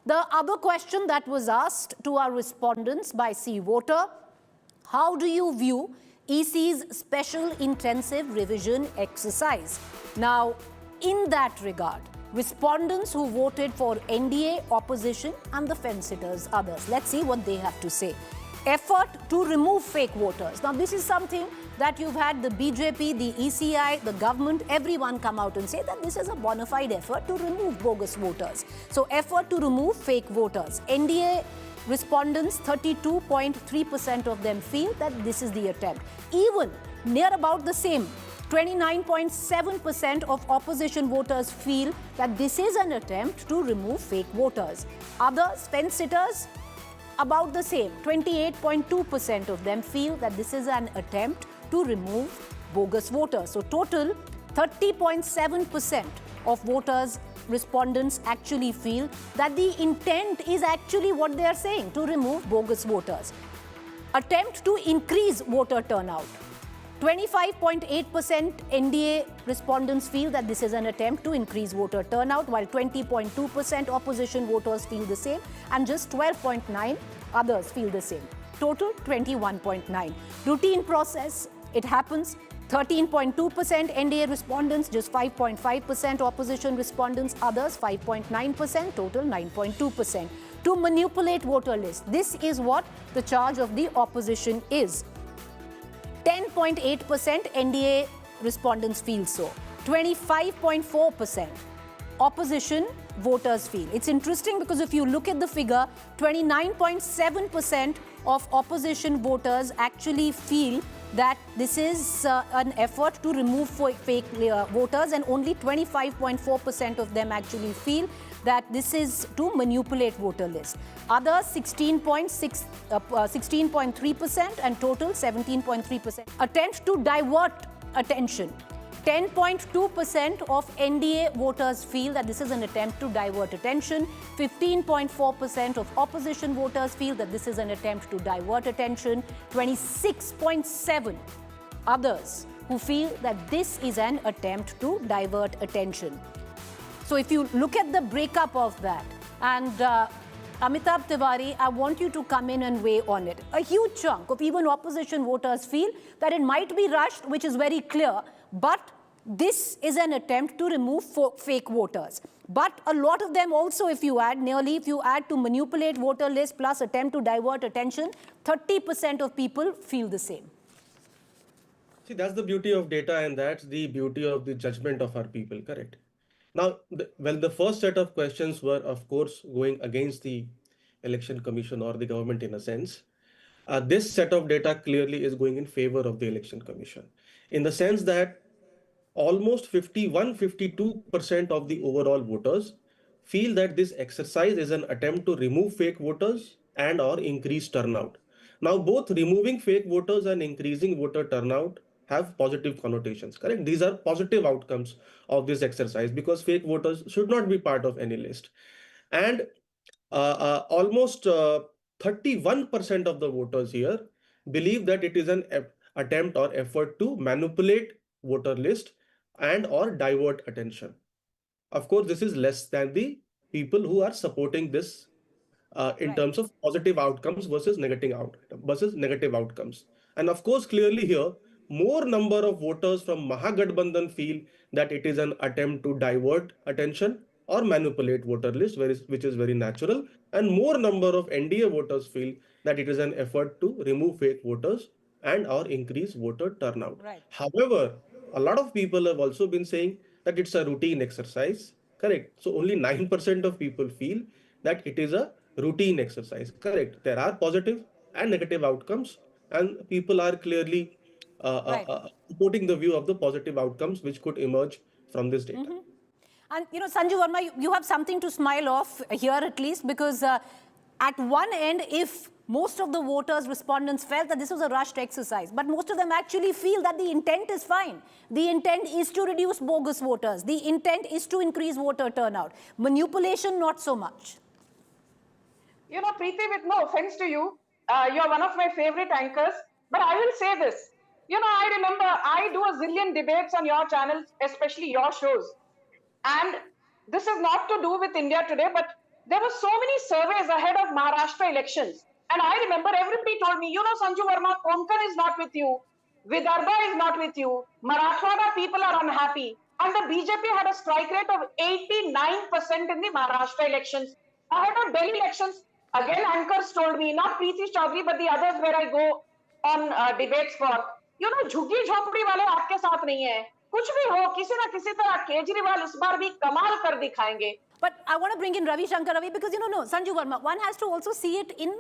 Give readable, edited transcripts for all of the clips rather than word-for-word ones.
The other question that was asked to our respondents by C Voter: how do you view EC's special intensive revision exercise? Now, in that regard, respondents who voted for NDA, opposition and the fence-sitters, others. Let's see what they have to say. Effort to remove fake voters. Now, this is something that you've had the BJP, the ECI, the government, everyone come out and say that this is a bona fide effort to remove bogus voters. So, effort to remove fake voters. NDA respondents, 32.3% of them feel that this is the attempt. Even near about the same, 29.7% of opposition voters feel that this is an attempt to remove fake voters. Others, fence-sitters, about the same. 28.2% of them feel that this is an attempt to remove bogus voters. So total, 30.7% of voters, respondents actually feel that the intent is actually what they are saying, to remove bogus voters. Attempt to increase voter turnout. 25.8% NDA respondents feel that this is an attempt to increase voter turnout, while 20.2% opposition voters feel the same, and just 12.9% others feel the same. Total 21.9%. Routine process, it happens. 13.2% NDA respondents, just 5.5% opposition respondents, others 5.9%, total 9.2%. To manipulate voter lists, this is what the charge of the opposition is. 10.8% NDA respondents feel so. 25.4% opposition voters feel. It's interesting because if you look at the figure, 29.7% of opposition voters actually feel that this is an effort to remove fake voters, and only 25.4% of them actually feel that this is to manipulate voter lists. Others 16.3% and total 17.3%. Attempt to divert attention. 10.2% of NDA voters feel that this is an attempt to divert attention. 15.4% of opposition voters feel that this is an attempt to divert attention. 26.7% others who feel that this is an attempt to divert attention. So if you look at the breakup of that, and Amitabh Tiwari, I want you to come in and weigh on it. A huge chunk of even opposition voters feel that it might be rushed, which is very clear, but this is an attempt to remove fake voters. But a lot of them also, if you add to manipulate voter list plus attempt to divert attention, 30% of people feel the same. See, that's the beauty of data, and that's the beauty of the judgment of our people, correct? Now, the first set of questions were, of course, going against the election commission or the government in a sense. This set of data clearly is going in favor of the election commission, in the sense that almost 52% of the overall voters feel that this exercise is an attempt to remove fake voters and or increase turnout. Now, both removing fake voters and increasing voter turnout have positive connotations, correct? These are positive outcomes of this exercise because fake voters should not be part of any list. And almost 31% of the voters here believe that it is an attempt or effort to manipulate voter list and or divert attention. Of course, this is less than the people who are supporting this in terms of positive outcomes versus negative outcomes. And of course, clearly here, more number of voters from Mahagathbandhan feel that it is an attempt to divert attention or manipulate voter list, which is very natural. And more number of NDA voters feel that it is an effort to remove fake voters and or increase voter turnout. Right. However, a lot of people have also been saying that it's a routine exercise, correct? So only 9% of people feel that it is a routine exercise, correct? There are positive and negative outcomes, and people are clearly supporting the view of the positive outcomes which could emerge from this data. Mm-hmm. And Sanju Verma, you have something to smile off here at least, because at one end, if most of the voters, respondents felt that this was a rushed exercise, but most of them actually feel that the intent is fine. The intent is to reduce bogus voters. The intent is to increase voter turnout. Manipulation, not so much. Preeti, with no offense to you, you're one of my favorite anchors, but I will say this. I remember I do a zillion debates on your channels, especially your shows. And this is not to do with India Today, but there were so many surveys ahead of Maharashtra elections. And I remember everybody told me, Sanju Verma, Konkan is not with you. Vidarbha is not with you. Marathwada people are unhappy. And the BJP had a strike rate of 89% in the Maharashtra elections. Ahead of Delhi elections, again, anchors told me, not Preeti Chaudhary, but the others where I go on debates for, झुग्गी झोपड़ी वाले आपके साथ नहीं है. कुछ भी हो, किसी ना किसी तरह केजरीवाल इस बार भी कमाल कर दिखाएंगे. But I want to bring in Ravi Shankar Ravi because, no, Sanju Verma, one has to also see it in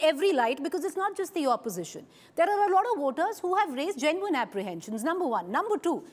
every light because it's not just the opposition. There are a lot of voters who have raised genuine apprehensions, number one. Number two,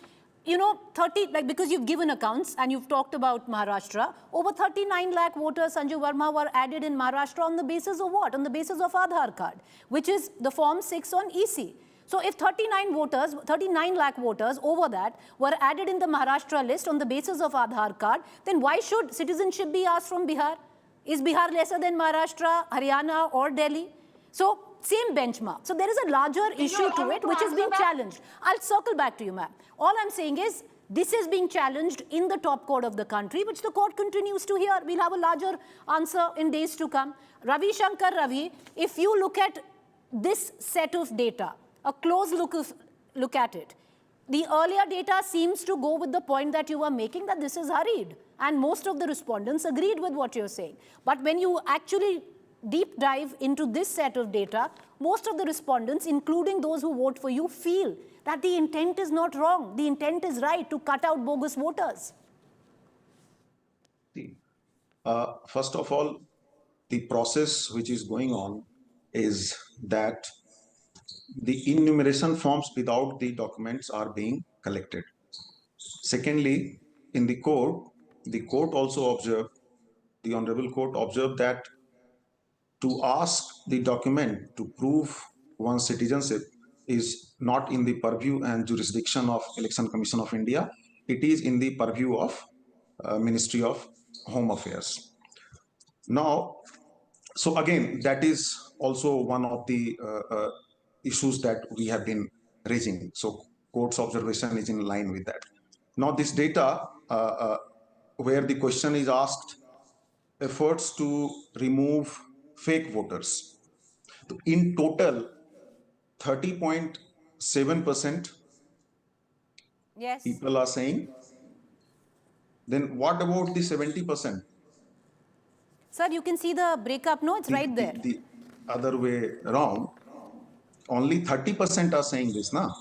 30, because you've given accounts and you've talked about Maharashtra, over 39 lakh voters, Sanju Verma, were added in Maharashtra on the basis of what? On the basis of Aadhaar card, which is the Form 6 on EC. So if 39 lakh voters over that were added in the Maharashtra list on the basis of Aadhaar card, then why should citizenship be asked from Bihar? Is Bihar lesser than Maharashtra, Haryana or Delhi? So same benchmark. So there is a larger issue to it which is being challenged. I'll circle back to you, ma'am. All I'm saying is this is being challenged in the top court of the country, which the court continues to hear. We'll have a larger answer in days to come. Ravi Shankar Ravi, if you look at this set of data, a close look at it, the earlier data seems to go with the point that you were making, that this is hurried. And most of the respondents agreed with what you're saying. But when you actually deep dive into this set of data, most of the respondents, including those who vote for you, feel that the intent is not wrong. The intent is right to cut out bogus voters. First of all, the process which is going on is that the enumeration forms without the documents are being collected. Secondly, in the court also observed, the Honorable Court observed that to ask the document to prove one's citizenship is not in the purview and jurisdiction of Election Commission of India. It is in the purview of Ministry of Home Affairs. Now, so again, that is also one of the issues that we have been raising. So court's observation is in line with that. Now this data, where the question is asked, efforts to remove fake voters. In total, 30.7% Yes. people are saying. Then what about the 70%? Sir, you can see the breakup, no? It's right there. The other way around, only 30% are saying this now.